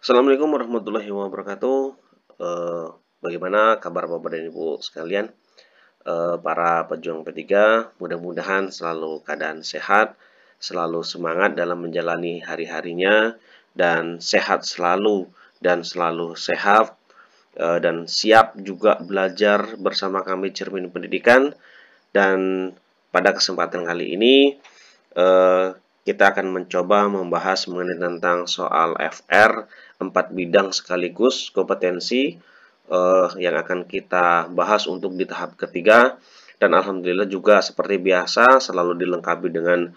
Assalamualaikum warahmatullahi wabarakatuh. Eh, Bagaimana kabar Bapak dan Ibu sekalian? Para pejuang P3, mudah-mudahan selalu keadaan sehat, selalu semangat dalam menjalani hari-harinya, dan sehat selalu dan selalu sehat, dan siap juga belajar bersama kami Cermin Pendidikan. Dan pada kesempatan kali ini, eh, kita akan mencoba membahas mengenai tentang soal FR 4 bidang sekaligus kompetensi yang akan kita bahas untuk di tahap ketiga, dan alhamdulillah juga seperti biasa selalu dilengkapi dengan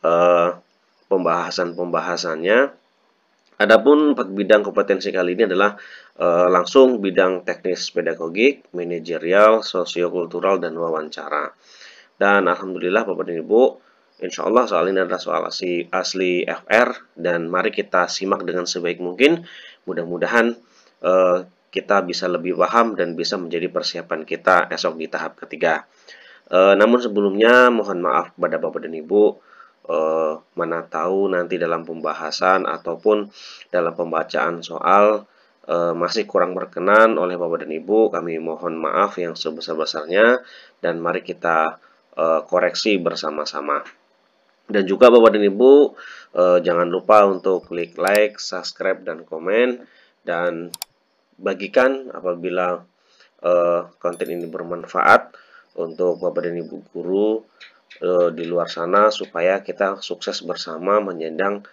eh, pembahasan-pembahasannya. Adapun 4 bidang kompetensi kali ini adalah langsung bidang teknis pedagogik, manajerial, sosiokultural, dan wawancara. Dan alhamdulillah Bapak dan Ibu, insya Allah soal ini adalah soal asli FR, dan mari kita simak dengan sebaik mungkin. Mudah-mudahan kita bisa lebih paham dan bisa menjadi persiapan kita esok di tahap ketiga. Namun sebelumnya mohon maaf kepada Bapak dan Ibu, mana tahu nanti dalam pembahasan ataupun dalam pembacaan soal masih kurang berkenan oleh Bapak dan Ibu, kami mohon maaf yang sebesar-besarnya, dan mari kita koreksi bersama-sama. Dan juga Bapak dan Ibu, jangan lupa untuk klik like, subscribe, dan komen, dan bagikan apabila konten ini bermanfaat untuk Bapak dan Ibu guru di luar sana, supaya kita sukses bersama menyandang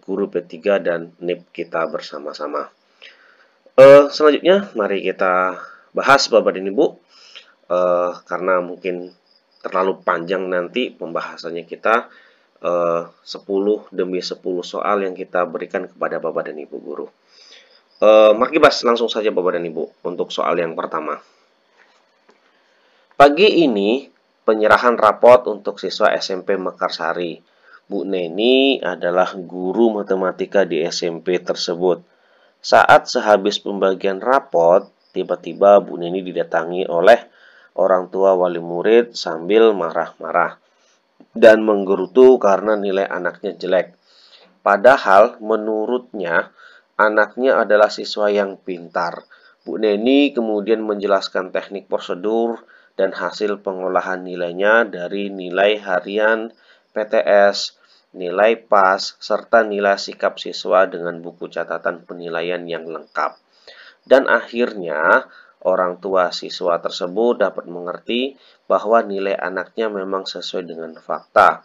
guru P3 dan NIP kita bersama-sama. Selanjutnya mari kita bahas Bapak dan Ibu, karena mungkin terlalu panjang nanti pembahasannya kita, 10 demi 10 soal yang kita berikan kepada Bapak dan Ibu guru. Mari bahas langsung saja Bapak dan Ibu untuk soal yang pertama. Pagi ini penyerahan rapot untuk siswa SMP Mekarsari. Bu Neni adalah guru matematika di SMP tersebut. Saat sehabis pembagian rapot, tiba-tiba Bu Neni didatangi oleh orang tua wali murid sambil marah-marah dan menggerutu karena nilai anaknya jelek. Padahal menurutnya anaknya adalah siswa yang pintar. Bu Neni kemudian menjelaskan teknik prosedur dan hasil pengolahan nilainya dari nilai harian, PTS, nilai pas, serta nilai sikap siswa dengan buku catatan penilaian yang lengkap. Dan akhirnya orang tua siswa tersebut dapat mengerti bahwa nilai anaknya memang sesuai dengan fakta.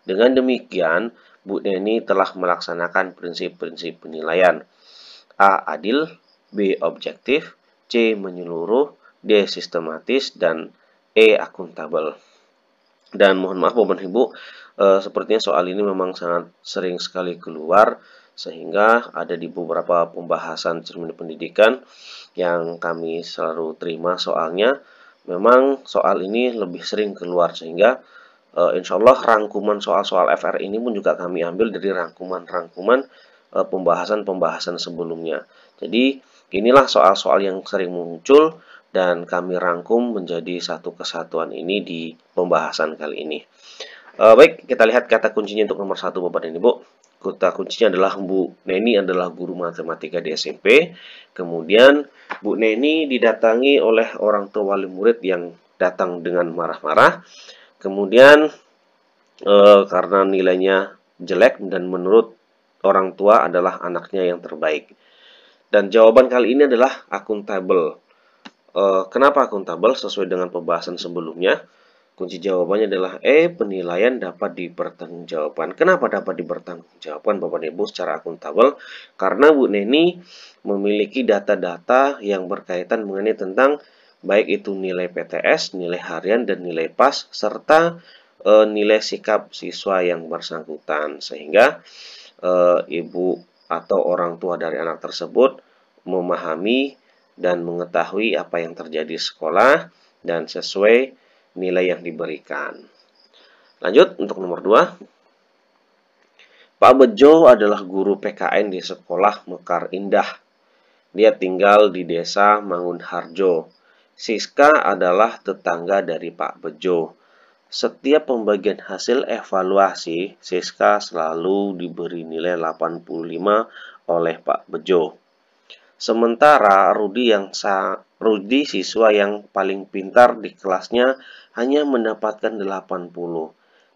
Dengan demikian, Bu Neni telah melaksanakan prinsip-prinsip penilaian. A. Adil, B. Objektif, C. Menyeluruh, D. Sistematis, dan E. Akuntabel. Dan mohon maaf Bapak Ibu, sepertinya soal ini memang sangat sering sekali keluar, sehingga ada di beberapa pembahasan cermin pendidikan yang kami selalu terima soalnya. Memang soal ini lebih sering keluar, sehingga insya Allah rangkuman soal-soal FR ini pun juga kami ambil dari rangkuman-rangkuman pembahasan-pembahasan sebelumnya. Jadi inilah soal-soal yang sering muncul dan kami rangkum menjadi satu kesatuan ini di pembahasan kali ini. Baik, kita lihat kata kuncinya untuk nomor 1 Bapak dan Ibu. Kata kuncinya adalah Bu Neni adalah guru matematika di SMP. Kemudian Bu Neni didatangi oleh orang tua wali murid yang datang dengan marah-marah. Kemudian karena nilainya jelek dan menurut orang tua adalah anaknya yang terbaik. Dan jawaban kali ini adalah akuntabel. Kenapa akuntabel? Sesuai dengan pembahasan sebelumnya, kunci jawabannya adalah E, penilaian dapat dipertanggungjawabkan. Kenapa dapat dipertanggungjawabkan Bapak Ibu secara akuntabel? Karena Bu Neni memiliki data-data yang berkaitan mengenai tentang baik itu nilai PTS, nilai harian, dan nilai pas, serta nilai sikap siswa yang bersangkutan. Sehingga ibu atau orang tua dari anak tersebut memahami dan mengetahui apa yang terjadi di sekolah dan sesuai nilai yang diberikan. Lanjut untuk nomor 2. Pak Bejo adalah guru PKN di sekolah Mekar Indah. Dia tinggal di desa Mangunharjo. Siska adalah tetangga dari Pak Bejo. Setiap pembagian hasil evaluasi, Siska selalu diberi nilai 85 oleh Pak Bejo. Sementara Rudi siswa yang paling pintar di kelasnya hanya mendapatkan 80.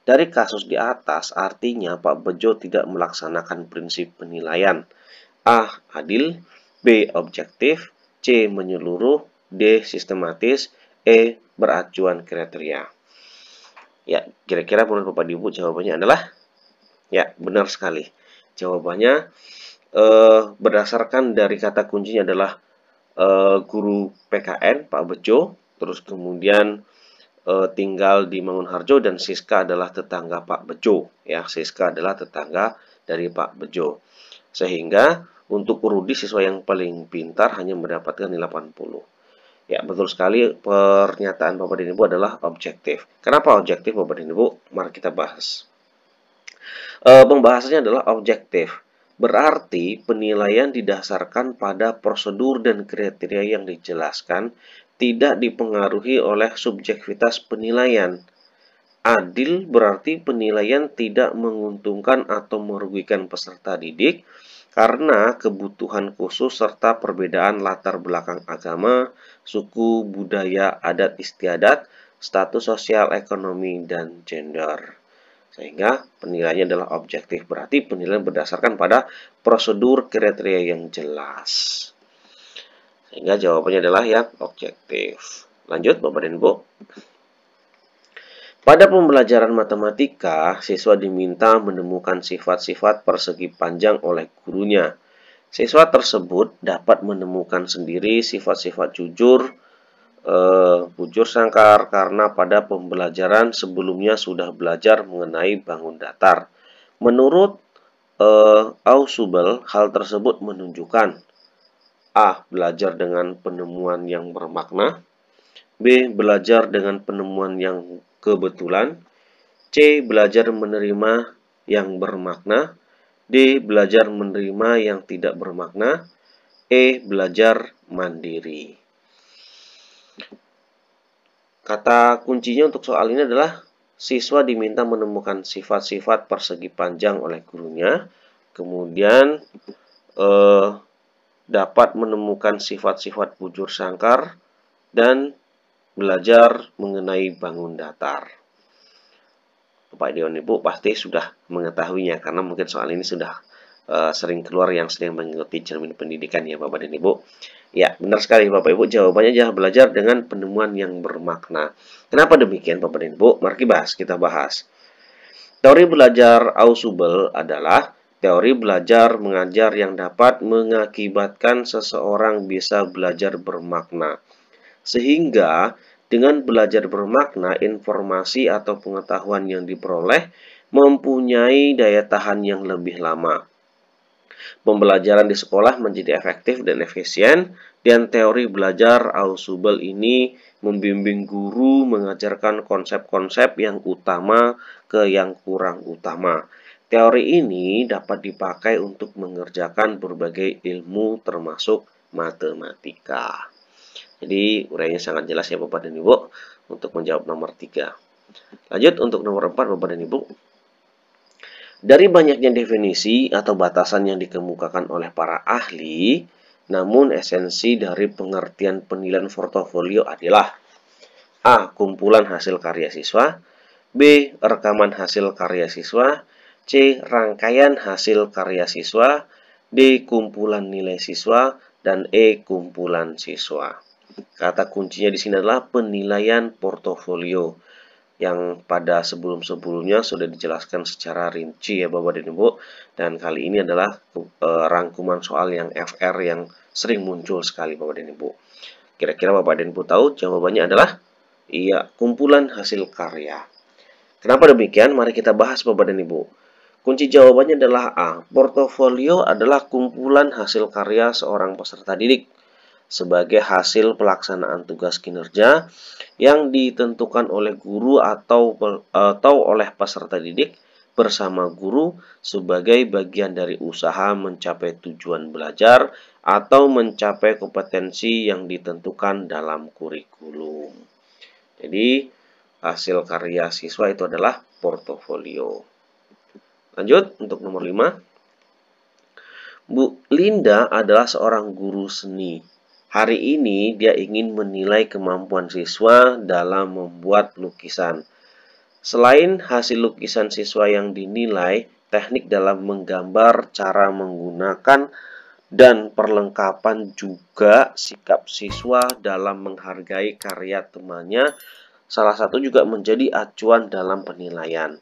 Dari kasus di atas, artinya Pak Bejo tidak melaksanakan prinsip penilaian. A. Adil, B. Objektif, C. Menyeluruh, D. Sistematis, E. Beracuan kriteria. Ya, kira-kira menurut Bapak Ibu jawabannya adalah? Ya, benar sekali. Jawabannya berdasarkan dari kata kuncinya adalah guru PKN Pak Bejo, terus kemudian tinggal di Mangunharjo, dan Siska adalah tetangga Pak Bejo. Ya, Siska adalah tetangga dari Pak Bejo. Sehingga untuk Rudi siswa yang paling pintar hanya mendapatkan 80. Ya, betul sekali, pernyataan Bapak dan Ibu adalah objektif. Kenapa objektif Bapak dan Ibu? Mari kita bahas. Pembahasannya adalah objektif. Berarti penilaian didasarkan pada prosedur dan kriteria yang dijelaskan, tidak dipengaruhi oleh subjektivitas penilaian. Adil berarti penilaian tidak menguntungkan atau merugikan peserta didik karena kebutuhan khusus serta perbedaan latar belakang agama, suku, budaya, adat istiadat, status sosial ekonomi, dan gender. Sehingga penilaiannya adalah objektif. Berarti penilaian berdasarkan pada prosedur kriteria yang jelas. Sehingga jawabannya adalah yang objektif. Lanjut Bapak dan Ibu. Pada pembelajaran matematika, siswa diminta menemukan sifat-sifat persegi panjang oleh gurunya. Siswa tersebut dapat menemukan sendiri sifat-sifat bujur sangkar karena pada pembelajaran sebelumnya sudah belajar mengenai bangun datar. Menurut Ausubel, hal tersebut menunjukkan A. Belajar dengan penemuan yang bermakna, B. Belajar dengan penemuan yang kebetulan, C. Belajar menerima yang bermakna, D. Belajar menerima yang tidak bermakna, E. Belajar mandiri. Kata kuncinya untuk soal ini adalah siswa diminta menemukan sifat-sifat persegi panjang oleh gurunya, kemudian dapat menemukan sifat-sifat bujur sangkar, dan belajar mengenai bangun datar. Bapak dan Ibu pasti sudah mengetahuinya karena mungkin soal ini sudah sering keluar yang sedang mengikuti cermin pendidikan ya Bapak dan Ibu. Ya, benar sekali Bapak Ibu, jawabannya adalah belajar dengan penemuan yang bermakna. Kenapa demikian Bapak dan Ibu? Mari kita bahas. Teori belajar Ausubel adalah teori belajar mengajar yang dapat mengakibatkan seseorang bisa belajar bermakna. Sehingga dengan belajar bermakna, informasi atau pengetahuan yang diperoleh mempunyai daya tahan yang lebih lama. Pembelajaran di sekolah menjadi efektif dan efisien, dan teori belajar Ausubel ini membimbing guru mengajarkan konsep-konsep yang utama ke yang kurang utama. Teori ini dapat dipakai untuk mengerjakan berbagai ilmu termasuk matematika. Jadi uraiannya sangat jelas ya Bapak dan Ibu untuk menjawab nomor 3. Lanjut untuk nomor 4 Bapak dan Ibu. Dari banyaknya definisi atau batasan yang dikemukakan oleh para ahli, namun esensi dari pengertian penilaian portofolio adalah A. Kumpulan hasil karya siswa, B. Rekaman hasil karya siswa, C. Rangkaian hasil karya siswa, D. Kumpulan nilai siswa, dan E. Kumpulan siswa. Kata kuncinya di sini adalah penilaian portofolio, yang pada sebelum-sebelumnya sudah dijelaskan secara rinci ya Bapak dan Ibu, dan kali ini adalah rangkuman soal yang FR yang sering muncul sekali Bapak dan Ibu. Kira-kira Bapak dan Ibu tahu jawabannya adalah iya, kumpulan hasil karya. Kenapa demikian? Mari kita bahas Bapak dan Ibu. Kunci jawabannya adalah A. Portofolio adalah kumpulan hasil karya seorang peserta didik sebagai hasil pelaksanaan tugas kinerja yang ditentukan oleh guru atau oleh peserta didik bersama guru sebagai bagian dari usaha mencapai tujuan belajar atau mencapai kompetensi yang ditentukan dalam kurikulum. Jadi, hasil karya siswa itu adalah portofolio. Lanjut untuk nomor 5. Bu Linda adalah seorang guru seni. Hari ini dia ingin menilai kemampuan siswa dalam membuat lukisan. Selain hasil lukisan siswa yang dinilai, teknik dalam menggambar, cara menggunakan, dan perlengkapan juga sikap siswa dalam menghargai karya temannya salah satu juga menjadi acuan dalam penilaian.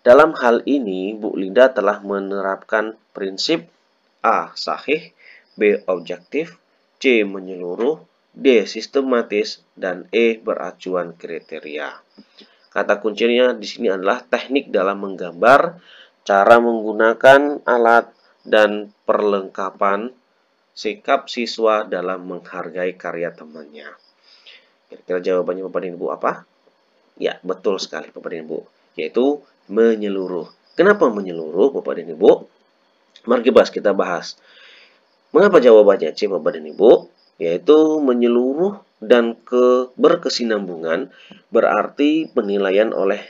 Dalam hal ini, Bu Linda telah menerapkan prinsip A. Sahih, B. Objektif, C. Menyeluruh, D. Sistematis, dan E. Beracuan kriteria. Kata kuncinya di sini adalah teknik dalam menggambar, cara menggunakan alat, dan perlengkapan, sikap siswa dalam menghargai karya temannya. Kira-kira jawabannya Bapak dan Ibu apa? Ya, betul sekali Bapak dan Ibu, yaitu menyeluruh. Kenapa menyeluruh Bapak dan Ibu? Mari kita bahas. Mengapa jawabannya C Bapak dan Ibu? Yaitu menyeluruh dan berkesinambungan berarti penilaian oleh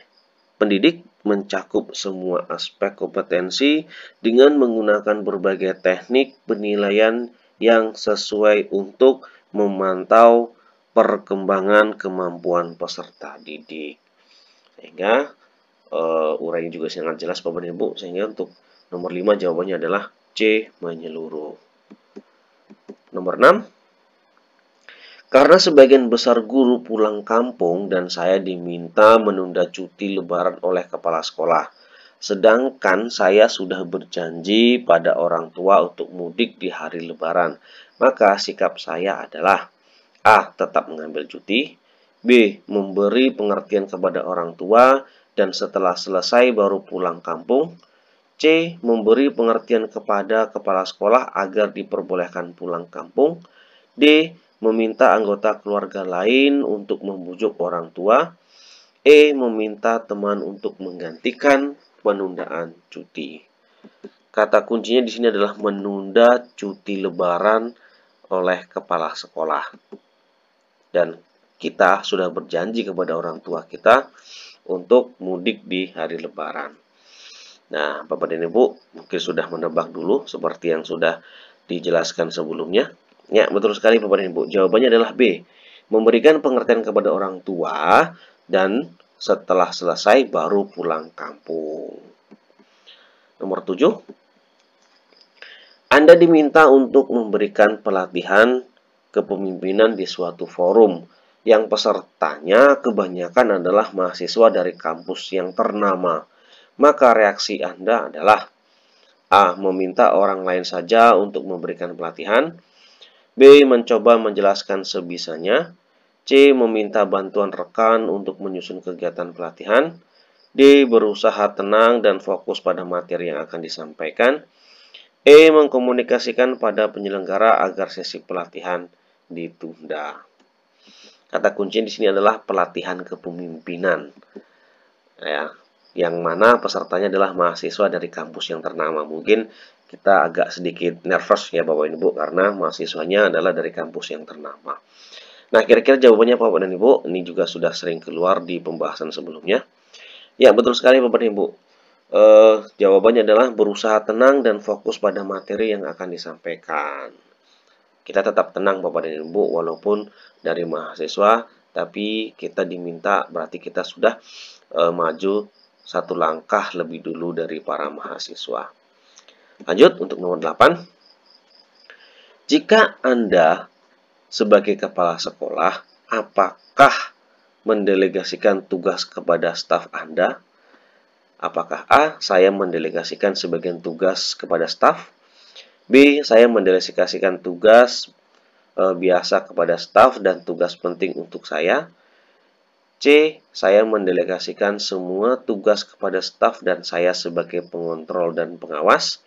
pendidik mencakup semua aspek kompetensi dengan menggunakan berbagai teknik penilaian yang sesuai untuk memantau perkembangan kemampuan peserta didik. Sehingga uraian juga sangat jelas Bapak dan Ibu, sehingga untuk nomor 5 jawabannya adalah C, menyeluruh. Nomor 6, karena sebagian besar guru pulang kampung dan saya diminta menunda cuti lebaran oleh kepala sekolah. Sedangkan saya sudah berjanji pada orang tua untuk mudik di hari lebaran. Maka sikap saya adalah A. Tetap mengambil cuti, B. Memberi pengertian kepada orang tua dan setelah selesai baru pulang kampung, C. Memberi pengertian kepada kepala sekolah agar diperbolehkan pulang kampung, D. Meminta anggota keluarga lain untuk membujuk orang tua, E. Meminta teman untuk menggantikan penundaan cuti. Kata kuncinya di sini adalah menunda cuti lebaran oleh kepala sekolah. Dan kita sudah berjanji kepada orang tua kita untuk mudik di hari lebaran. Nah, Bapak dan Ibu mungkin sudah menebak dulu seperti yang sudah dijelaskan sebelumnya. Ya, betul sekali Bapak dan Ibu. Jawabannya adalah B. Memberikan pengertian kepada orang tua dan setelah selesai baru pulang kampung. Nomor 7. Anda diminta untuk memberikan pelatihan kepemimpinan di suatu forum yang pesertanya kebanyakan adalah mahasiswa dari kampus yang ternama. Maka reaksi Anda adalah A. Meminta orang lain saja untuk memberikan pelatihan, B. Mencoba menjelaskan sebisanya, C. Meminta bantuan rekan untuk menyusun kegiatan pelatihan, D. Berusaha tenang dan fokus pada materi yang akan disampaikan, E. Mengkomunikasikan pada penyelenggara agar sesi pelatihan ditunda. Kata kunci di sini adalah pelatihan kepemimpinan. Ya, yang mana pesertanya adalah mahasiswa dari kampus yang ternama. Mungkin kita agak sedikit nervous ya Bapak dan Ibu karena mahasiswanya adalah dari kampus yang ternama. Nah, kira-kira jawabannya Bapak dan Ibu, ini juga sudah sering keluar di pembahasan sebelumnya. Ya, betul sekali Bapak dan Ibu. Jawabannya adalah berusaha tenang dan fokus pada materi yang akan disampaikan. Kita tetap tenang Bapak dan Ibu walaupun dari mahasiswa, tapi kita diminta berarti kita sudah maju satu langkah lebih dulu dari para mahasiswa. Lanjut untuk nomor 8. Jika Anda sebagai kepala sekolah, apakah mendelegasikan tugas kepada staf Anda? Apakah A. Saya mendelegasikan sebagian tugas kepada staf, B. Saya mendelegasikan tugas biasa kepada staf dan tugas penting untuk saya, C. Saya mendelegasikan semua tugas kepada staf dan saya sebagai pengontrol dan pengawas,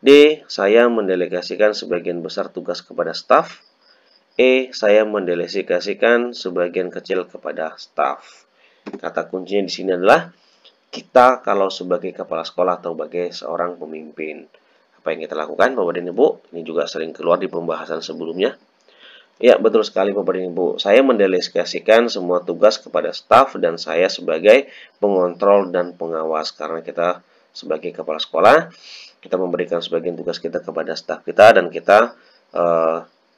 D. Saya mendelegasikan sebagian besar tugas kepada staf, E. Saya mendelegasikan sebagian kecil kepada staf. Kata kuncinya di sini adalah kita kalau sebagai kepala sekolah atau sebagai seorang pemimpin. Apa yang kita lakukan Bapak dan Ibu? Ini juga sering keluar di pembahasan sebelumnya. Ya, betul sekali Bapak dan Ibu. Saya mendelegasikan semua tugas kepada staf dan saya sebagai pengontrol dan pengawas. Karena kita sebagai kepala sekolah, Kita memberikan sebagian tugas kita kepada staf kita, dan kita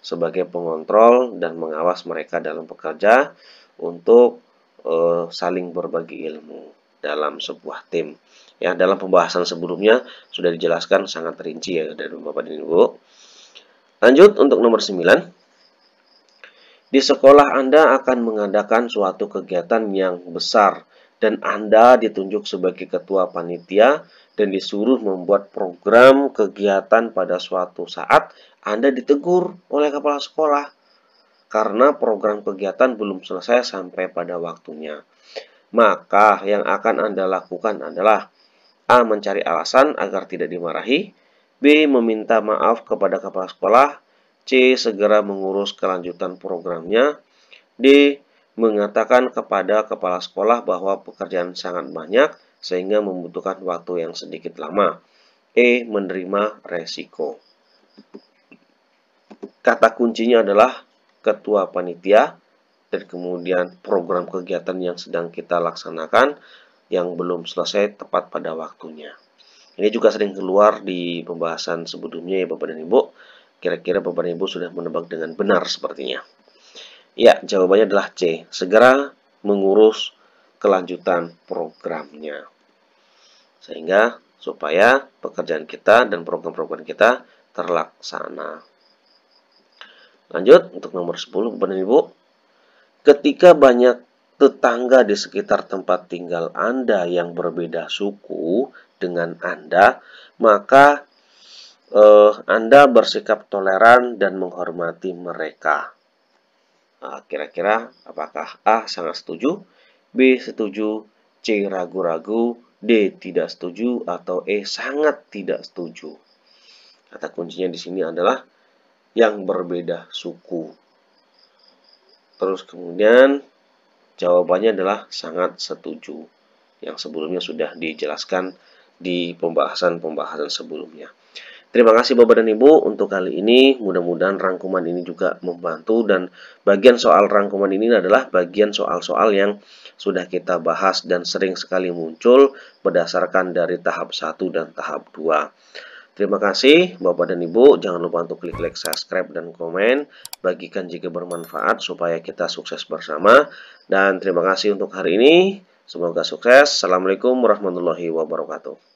sebagai pengontrol dan mengawas mereka dalam bekerja untuk saling berbagi ilmu dalam sebuah tim. Ya, dalam pembahasan sebelumnya sudah dijelaskan sangat rinci ya dari Bapak dan Ibu. Lanjut untuk nomor 9. Di sekolah Anda akan mengadakan suatu kegiatan yang besar dan Anda ditunjuk sebagai ketua panitia dan disuruh membuat program kegiatan. Pada suatu saat Anda ditegur oleh kepala sekolah karena program kegiatan belum selesai sampai pada waktunya. Maka yang akan Anda lakukan adalah A. Mencari alasan agar tidak dimarahi, B. Meminta maaf kepada kepala sekolah, C. Segera mengurus kelanjutan programnya, D. Mengatakan kepada kepala sekolah bahwa pekerjaan sangat banyak sehingga membutuhkan waktu yang sedikit lama, E. Menerima resiko. Kata kuncinya adalah ketua panitia dan kemudian program kegiatan yang sedang kita laksanakan yang belum selesai tepat pada waktunya. Ini juga sering keluar di pembahasan sebelumnya ya Bapak dan Ibu. Kira-kira Bapak dan Ibu sudah menebak dengan benar sepertinya. Ya, jawabannya adalah C. Segera mengurus kelanjutan programnya. Sehingga supaya pekerjaan kita dan program-program kita terlaksana. Lanjut untuk nomor 10 Bapak dan Ibu. Ketika banyak tetangga di sekitar tempat tinggal Anda yang berbeda suku dengan Anda, maka Anda bersikap toleran dan menghormati mereka. Nah, kira-kira apakah A. sangat setuju, B. setuju, C. ragu-ragu, D. tidak setuju, atau E. sangat tidak setuju? Kata kuncinya di sini adalah yang berbeda suku. Terus kemudian jawabannya adalah sangat setuju. Yang sebelumnya sudah dijelaskan di pembahasan-pembahasan sebelumnya. Terima kasih Bapak dan Ibu untuk kali ini. Mudah-mudahan rangkuman ini juga membantu, dan bagian soal rangkuman ini adalah bagian soal-soal yang sudah kita bahas dan sering sekali muncul berdasarkan dari tahap 1 dan tahap 2. Terima kasih Bapak dan Ibu. Jangan lupa untuk klik like, subscribe, dan komen. Bagikan jika bermanfaat supaya kita sukses bersama. Dan terima kasih untuk hari ini. Semoga sukses. Assalamualaikum warahmatullahi wabarakatuh.